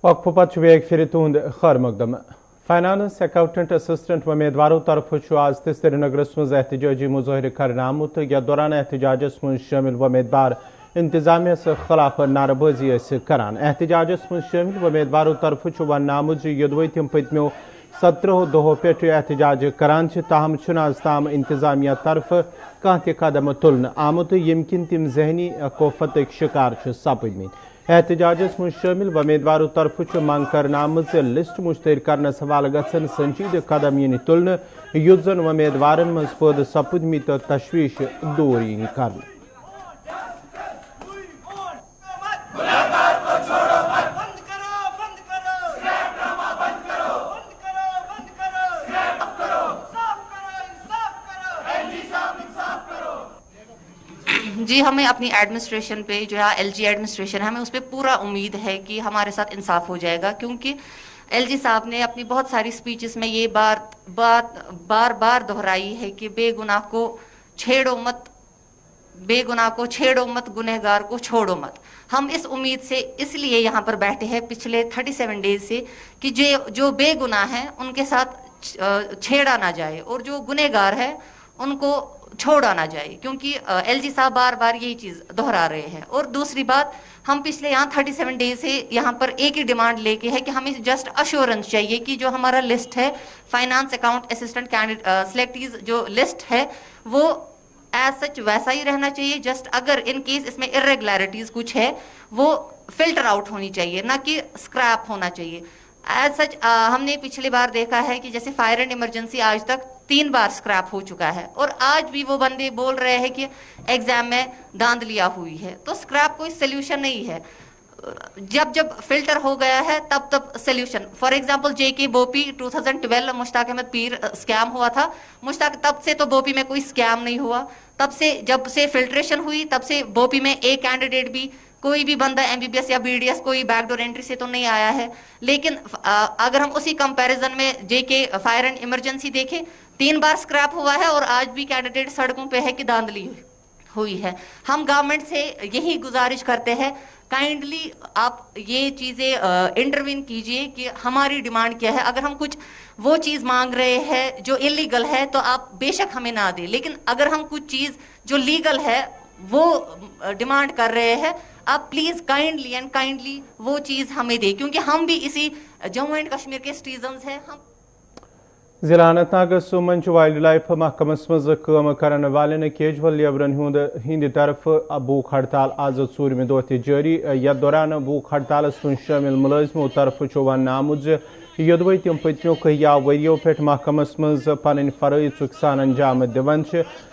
वक्फ पत फिर तुंद खैर मकदम फाइनांस अकाउंटेंट असिस्टेंट उम्मीदवारों तरफ आज श्रीनगरस मज एहतजाजी मुजाहर कर आमुत यथ दौरान एहतजाजस मज शामिल उम्मीदवार इंतजामिया खिलाफ नारबाजी करान एहतजाजस मज शामिल उम्मीदवारों तरफ वन आमुत योदवे तम पतमो 17 दहों पे एहतजाज करान ताहम आज ताम इंतजामिया तरफ कह कदम तुलन आमुत यम किन तम जहनी कोफत शिकार सपदम एहतजाजस मज शामिल उम्मीदवारों तरफ मंग कर लिस्ट मुश्तर करनस हवाले गसन संजीद कदम यन तुलन युत जन उम्मीदवारन मज पद सपदमित तशवीश दूर यन कर जी हमें अपनी एडमिनिस्ट्रेशन पे जो है एलजी एडमिनिस्ट्रेशन है हमें उस पर पूरा उम्मीद है कि हमारे साथ इंसाफ हो जाएगा, क्योंकि एलजी साहब ने अपनी बहुत सारी स्पीचेस में ये बार बार दोहराई है कि बेगुनाह को छेड़ो मत, गुनहगार को छोड़ो मत। हम इस उम्मीद से इसलिए यहाँ पर बैठे हैं पिछले 37 डेज से कि जो बेगुनाह हैं उनके साथ छेड़ा ना जाए और जो गुनहगार है उनको छोड़ा ना जाए, क्योंकि एलजी साहब बार बार यही चीज़ दोहरा रहे हैं। और दूसरी बात, हम पिछले यहाँ 37 डेज से यहाँ पर एक ही डिमांड लेके है कि हमें जस्ट अश्योरेंस चाहिए कि जो हमारा लिस्ट है फाइनेंस अकाउंट असिस्टेंट कैंडिडेट सिलेक्टीज जो लिस्ट है वो एज सच वैसा ही रहना चाहिए। जस्ट अगर इन केस इसमें इरेगुलरिटीज कुछ है वो फिल्टर आउट होनी चाहिए, ना कि स्क्रैप होना चाहिए। एज सच हमने पिछली बार देखा है कि जैसे फायर एंड इमरजेंसी आज तक 3 बार स्क्रैप हो चुका है और आज भी वो बंदे बोल रहे हैं कि एग्जाम में धांधलियां हुई है, तो स्क्रैप कोई सोल्यूशन नहीं है। जब फिल्टर हो गया है तब solution. For example JK Bopi 2012 Mushtaq Ahmad Pir scam हुआ था, मुश्ताक तब से तो बोपी में कोई स्कैम नहीं हुआ। तब से जब से फिल्ट्रेशन हुई तब से बोपी में एक कैंडिडेट भी कोई भी बंदा एमबीबीएस या बीडीएस कोई बैकडोर एंट्री से तो नहीं आया है। लेकिन अगर हम उसी कंपैरिजन में जेके फायर एंड इमरजेंसी देखें 3 बार स्क्रैप हुआ है और आज भी कैंडिडेट सड़कों पे है कि धांधली हुई है। हम गवर्नमेंट से यही गुजारिश करते हैं, काइंडली आप ये चीज़ें इंटरवीन कीजिए कि हमारी डिमांड क्या है। अगर हम कुछ वो चीज़ मांग रहे हैं जो इलीगल है तो आप बेशक हमें ना दें, लेकिन अगर हम कुछ चीज़ जो लीगल है वो डिमांड कर रहे हैं आप प्लीज़ काइंडली वो चीज़ हमें दें, क्योंकि हम भी इसी जम्मू एंड कश्मीर के सिटीजन्स हैं। हम जिला अनंतनाग सुमन वाइल्ड लाइफ महकमस मज काम करन वाले कैजुअल लेबरन हिंद तरफ भूख हड़ताल आज 4वें दह जारी। यथ दौरान भूख हड़ताल मज शामिल मुलाजिमों तरफ वन आमुत योदवे तम पतमो कहिया वरियो पे महकमस मज पन फरज सान अंजाम दिवान,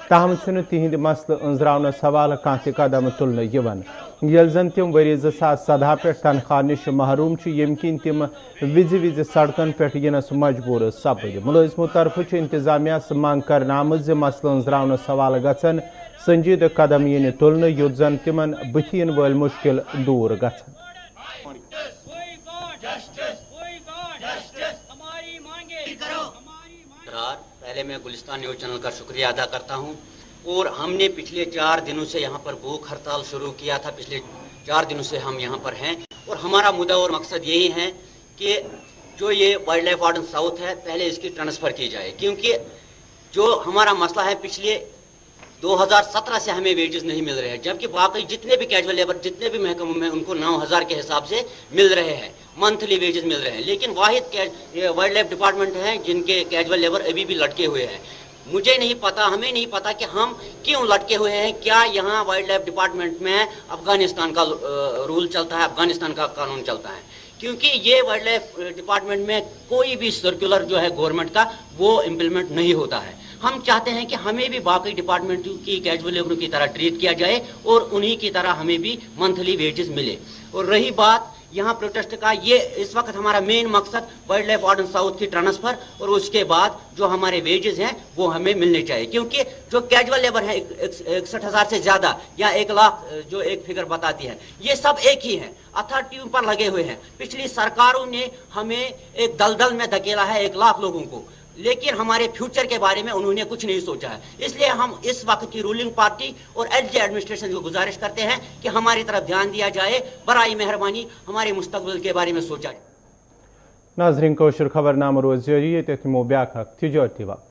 ताहम तिहद मसल अंजरावनस हवाले कह कदम तुलन यल जन तम वरी 2017 पे तनख्वाह निश महरूम यम किन तम विज सड़कन पे यनस मजबूर सपद। मुलाजिमों तरफ इंतजामिया मंग कर आमत मसल अंजरावनस हवाले गसन संजीद कदम यन तुलन युत जन तिमन बथिन वल मुश्किल दूर गसन। पहले मैं गुलिस्तान न्यूज़ चैनल का शुक्रिया अदा करता हूं और हमने पिछले 4 दिनों से यहां पर भूख हड़ताल शुरू किया था। पिछले 4 दिनों से हम यहां पर हैं और हमारा मुद्दा और मकसद यही है कि जो ये वाइल्ड लाइफ वार्डन साउथ है पहले इसकी ट्रांसफ़र की जाए, क्योंकि जो हमारा मसला है पिछले 2017 से हमें वेजेस नहीं मिल रहे हैं, जबकि बाकी जितने भी कैजुअल लेबर जितने भी महकमों में उनको 9000 के हिसाब से मिल रहे हैं, मंथली वेजेस मिल रहे हैं। लेकिन वाहिद वाइल्ड लाइफ डिपार्टमेंट हैं जिनके कैजुअल लेबर अभी भी लटके हुए हैं। मुझे नहीं पता, हमें नहीं पता कि हम क्यों लटके हुए हैं। क्या यहाँ वाइल्ड लाइफ डिपार्टमेंट में अफगानिस्तान का रूल चलता है, अफगानिस्तान का कानून चलता है? क्योंकि ये वाइल्ड लाइफ डिपार्टमेंट में कोई भी सर्कुलर जो है गवर्नमेंट का वो इम्प्लीमेंट नहीं होता है। हम चाहते हैं कि हमें भी बाकी डिपार्टमेंट की कैजुअल लेबरों की तरह ट्रीट किया जाए और उन्हीं की तरह हमें भी मंथली वेजेस मिले। और रही बात यहाँ प्रोटेस्ट का, ये इस वक्त हमारा मेन मकसद वाइल्ड लाइफ वार्डन साउथ की ट्रांसफर और उसके बाद जो हमारे वेजेस हैं वो हमें मिलने चाहिए, क्योंकि जो कैजुअल लेबर है 61,000 से ज्यादा या 1 लाख जो एक फिगर बताती है, ये सब एक ही है, अथॉरिटी पर लगे हुए हैं। पिछली सरकारों ने हमें एक दलदल में धकेला है 1 लाख लोगों को। लेकिन हमारे फ्यूचर के बारे में उन्होंने कुछ नहीं सोचा है। इसलिए हम इस वक्त की रूलिंग पार्टी और एलजी एडमिनिस्ट्रेशन को गुजारिश करते हैं कि हमारी तरफ ध्यान दिया जाए, बराए मेहरबानी हमारे मुस्तकबिल के बारे में सोचा जाए। नाज़रीन, कोशर खबरनामा रोज़ जारी है, तहत मोब्याक तजारती वक्त